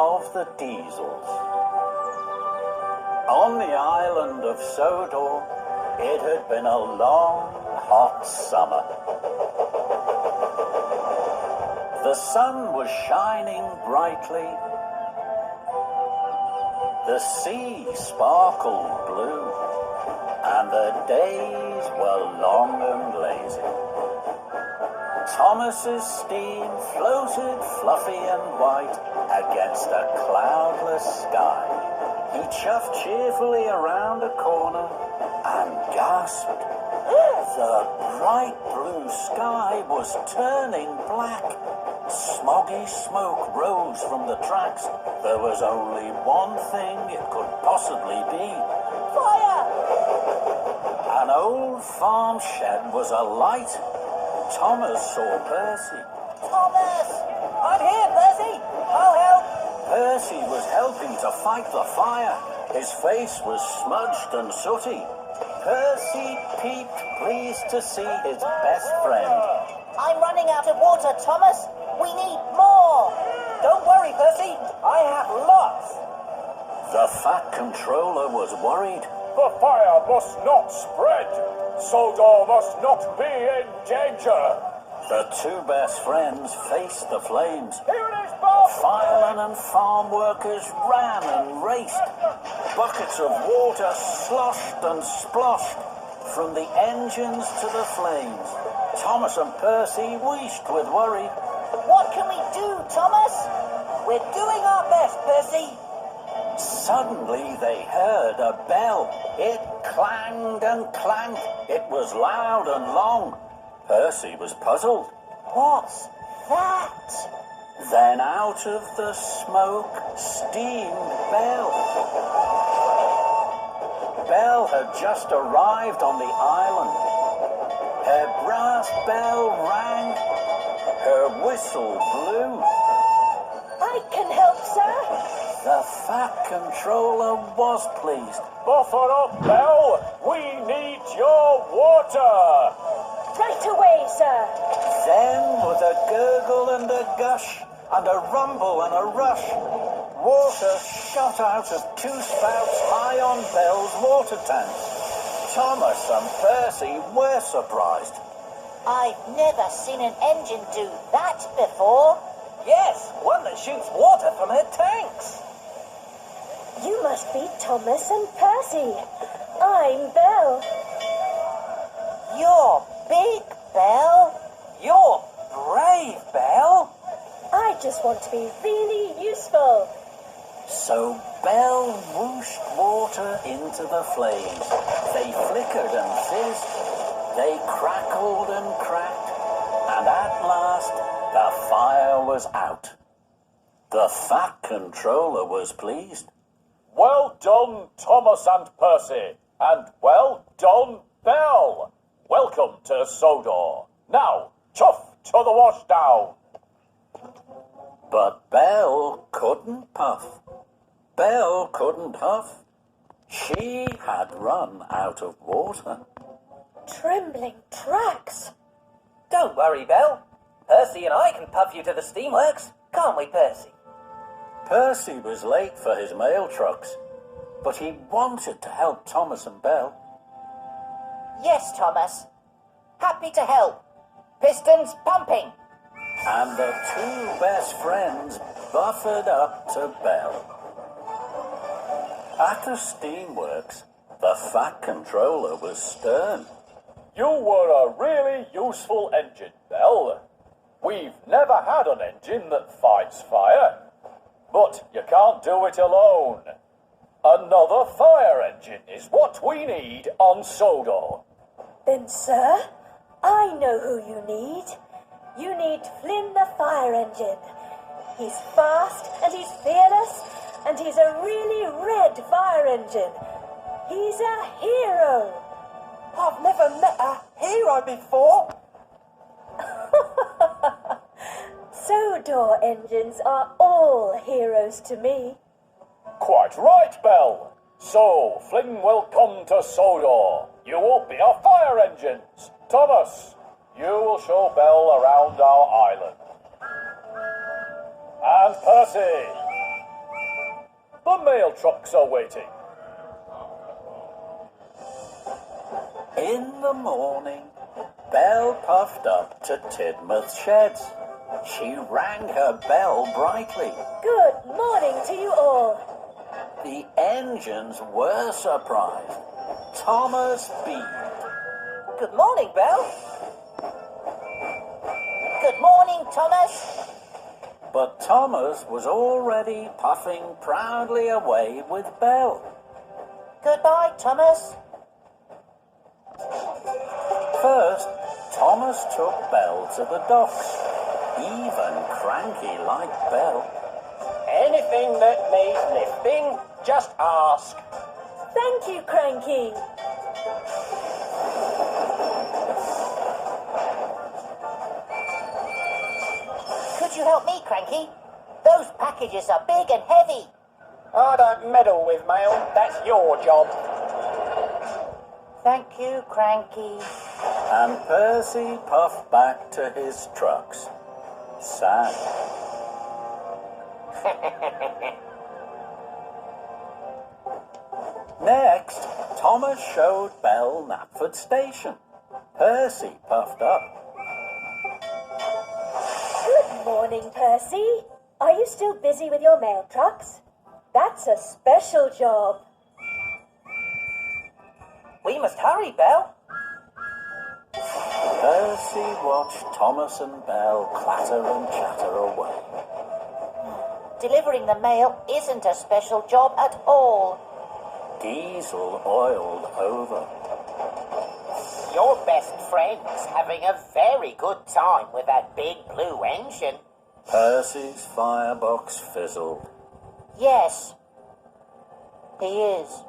of the Diesels. On the island of Sodor, it had been a long, hot summer. The sun was shining brightly. The sea sparkled blue, and the days were long and lazy. Thomas's steam floated fluffy and white against a cloudless sky. He chuffed cheerfully around a corner and gasped. The bright blue sky was turning black. Smoggy smoke rose from the tracks. There was only one thing it could possibly be. Fire! An old farm shed was alight. Thomas saw Percy. Thomas! I'm here, Percy! I'll help! Percy was helping to fight the fire. His face was smudged and sooty. Percy peeped, pleased to see his best friend. I'm running out of water, Thomas. We need more. Don't worry, Percy. I have lots. The Fat Controller was worried. The fire must not spread. Sodor must not be in danger. The two best friends faced the flames. Here it is, Bob! Firemen and farm workers ran and raced. Buckets of water sloshed and sploshed from the engines to the flames. Thomas and Percy wheezed with worry. What can we do, Thomas? We're doing our best, Percy. Suddenly they heard a bell. It clanged and clanked. It was loud and long. Percy was puzzled. What's that? Then out of the smoke steamed Belle. Belle had just arrived on the island. Her brass bell rang. Her whistle blew. I can help, sir. The Fat Controller was pleased. Buffer up, Bell! We need your water! Right away, sir. Then, with a gurgle and a gush, and a rumble and a rush, water shot out of two spouts high on Belle's water tank. Thomas and Percy were surprised. I've never seen an engine do that before. Yes, one that shoots water from her tanks. You must be Thomas and Percy. I'm Belle. You're big, Belle. You're brave, Belle. I just want to be really useful. So Belle whooshed water into the flames. They flickered and fizzed. They crackled and cracked. And at last, the fire was out. The Fat Controller was pleased. Well done, Thomas and Percy. And well done, Belle. Welcome to Sodor. Now, chuff to the washdown. But Belle couldn't puff. Belle couldn't huff. She had run out of water. Trembling tracks. Don't worry, Belle. Percy and I can puff you to the steamworks. Can't we, Percy? Percy was late for his mail trucks, but he wanted to help Thomas and Belle. Yes, Thomas. Happy to help. Pistons pumping. And the two best friends buffered up to Belle. At the steamworks, the Fat Controller was stern. You were a really useful engine, Belle. We've never had an engine that fights fire. But you can't do it alone. Another fire engine is what we need on Sodor. Then, sir, I know who you need. You need Flynn the fire engine. He's fast and he's fearless and he's a really red fire engine. He's a hero. I've never met a hero before. Sodor engines are all heroes to me. Quite right, Belle. So, Flynn will come to Sodor. You will be our fire engines. Thomas, you will show Belle around our island. And Percy, The mail trucks are waiting. In the morning, Belle puffed up to Tidmouth's sheds. She rang her bell brightly. Good morning to you all. The engines were surprised. Thomas beamed. Good morning, Belle. Good morning, Thomas. But Thomas was already puffing proudly away with Belle. Goodbye, Thomas. First, Thomas took Belle to the docks. Even Cranky liked Belle. Anything that needs lifting, just ask. Thank you, Cranky. Could you help me, Cranky? Those packages are big and heavy. I don't meddle with mail. That's your job. Thank you, Cranky. And Percy puffed back to his trucks. Sad. Next, Thomas showed Belle Knapford Station. Percy puffed up. Good morning, Percy. Are you still busy with your mail trucks? That's a special job. We must hurry, Belle. Percy watched Thomas and Belle clatter and chatter away. Delivering the mail isn't a special job at all. Diesel oiled over. Your best friend's having a very good time with that big blue engine. Percy's firebox fizzled. Yes, he is.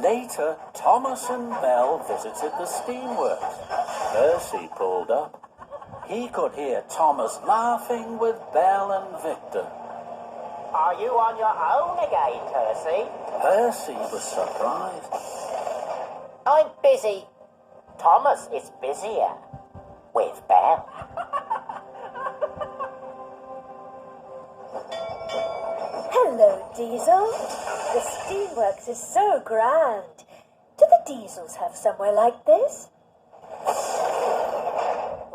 Later, Thomas and Belle visited the steamworks. Percy pulled up. He could hear Thomas laughing with Belle and Victor. Are you on your own again, Percy? Percy was surprised. I'm busy. Thomas is busier. With Belle. Hello, Diesel. The steamworks is so grand. Do the Diesels have somewhere like this?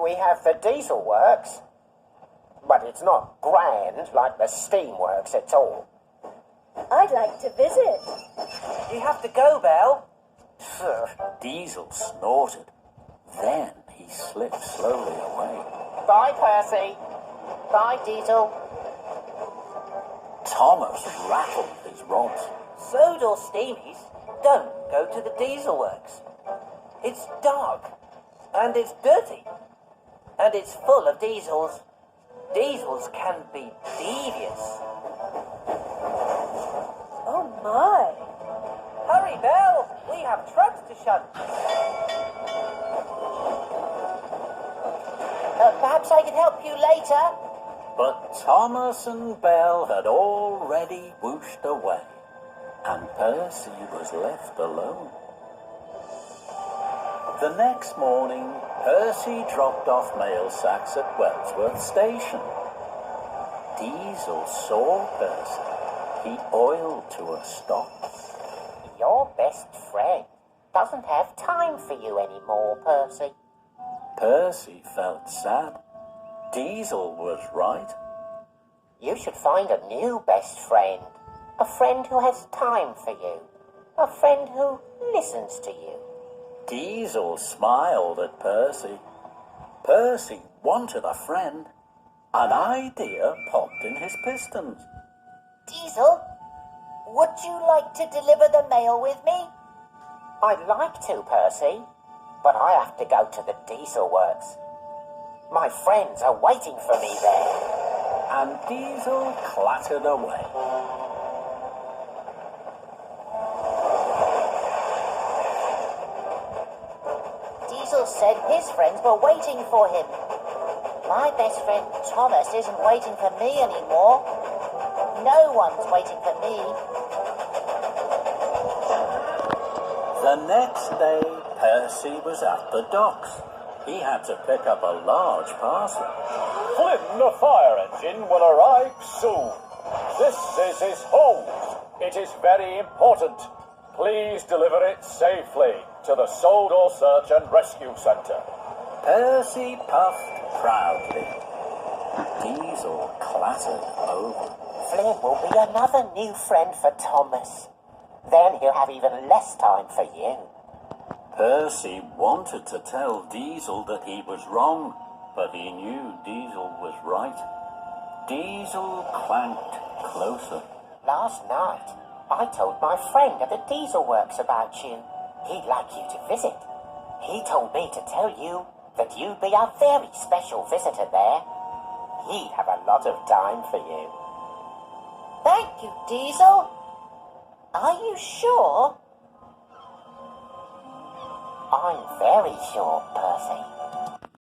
We have the diesel works, but it's not grand like the steamworks at all. I'd like to visit. You have to go, Belle. Diesel snorted. Then he slipped slowly away. Bye, Percy. Bye, Diesel. Thomas rattled his rods. So do steamies. Don't go to the diesel works. It's dark, and it's dirty, and it's full of diesels. Diesels can be devious. Oh, my. Hurry, Belle. We have trucks to shunt. Perhaps I can help you later. But Thomas and Belle had already whooshed away, and Percy was left alone. The next morning, Percy dropped off mail sacks at Wellsworth Station. Diesel saw Percy. He oiled to a stop. Your best friend doesn't have time for you anymore, Percy. Percy felt sad. Diesel was right. You should find a new best friend. A friend who has time for you. A friend who listens to you. Diesel smiled at Percy. Percy wanted a friend. An idea popped in his pistons. Diesel, would you like to deliver the mail with me? I'd like to, Percy, but I have to go to the diesel works. My friends are waiting for me there. And Diesel clattered away. Diesel said his friends were waiting for him. My best friend Thomas isn't waiting for me anymore. No one's waiting for me. The next day, Percy was at the docks. He had to pick up a large parcel. Flynn the fire engine will arrive soon. This is his hose. It is very important. Please deliver it safely to the Soldor Search and Rescue Centre. Percy puffed proudly. Diesel clattered over. Flynn will be another new friend for Thomas. Then he'll have even less time for you. Percy wanted to tell Diesel that he was wrong, but he knew Diesel was right. Diesel clanked closer. Last night, I told my friend at the Diesel Works about you. He'd like you to visit. He told me to tell you that you'd be a very special visitor there. He'd have a lot of time for you. Thank you, Diesel. Are you sure? I'm very sure, Percy.